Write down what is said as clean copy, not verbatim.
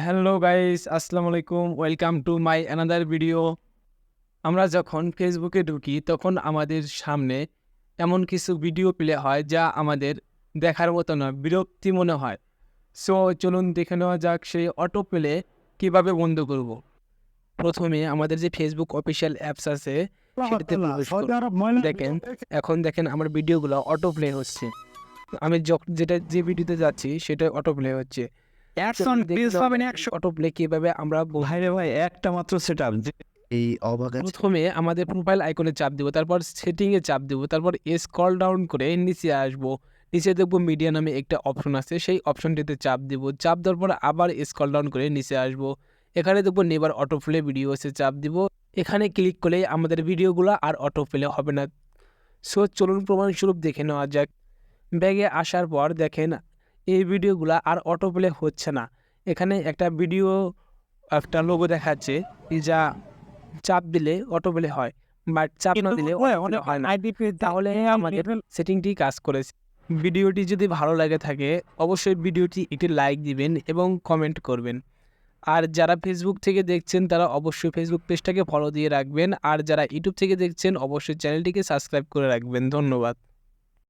Hello guys, আসসালামু আলাইকুম। Welcome to my another video. আমরা যখন ফেসবুকে ঢুকি তখন আমাদের সামনে এমন কিছু ভিডিও প্লে হয় যা আমাদের দেখার মতো নয়, বিরক্তি মনে হয়। সো চলুন দেখে নেওয়া যাক সেই অটো প্লে কীভাবে বন্ধ করব। প্রথমে আমাদের যে ফেসবুক অফিসিয়াল অ্যাপস আছে সেটাতে প্রবেশ করুন। দেখেন, এখন দেখেন আমার ভিডিওগুলো অটো প্লে হচ্ছে। আমি যে ভিডিওতে যাচ্ছি সেটা অটো প্লে হচ্ছে। অ্যাডসন পেজ পাবেন 100। অটো প্লে কীভাবে আমরা ভাই রে ভাই, একটা মাত্র সেটআপ এই অবাক আছে। প্রথমে আমাদের প্রোফাইল আইকনে চাপ দিব, তারপর সেটিংয়ে চাপ দিব, তারপর স্ক্রল ডাউন করে নিচে আসব। নিচে দেখব মিডিয়া নামে একটা অপশন আছে, সেই অপশনটিতে চাপ দিব। চাপ দেওয়ার পর আবার স্ক্রল ডাউন করে নিচে আসব। এখানে দেখব নেবার অটো প্লে ভিডিও আছে, চাপ দিব। এখানে ক্লিক করলেই আমাদের ভিডিওগুলো আর অটো প্লে হবে না। সো চলুন প্রমাণস্বরূপ দেখে নেওয়া যাক। ব্যাগে আসার পর দেখেন এই ভিডিওগুলো আর অটো প্লে হচ্ছে না। এখানে একটা লোগো দেখাচ্ছে যা চাপ দিলে অটো প্লে হয়, বাট চাপ না দিলে হয় না। তাহলে আমাদের সেটিংটি কাজ করেছে। ভিডিওটি যদি ভালো লাগে থাকে অবশ্যই ভিডিওটি একটি লাইক দিবেন এবং কমেন্ট করবেন। আর যারা ফেসবুক থেকে দেখছেন তারা অবশ্যই ফেসবুক পেজটাকে ফলো দিয়ে রাখবেন। আর যারা ইউটিউব থেকে দেখছেন অবশ্যই চ্যানেলটিকে সাবস্ক্রাইব করে রাখবেন। ধন্যবাদ।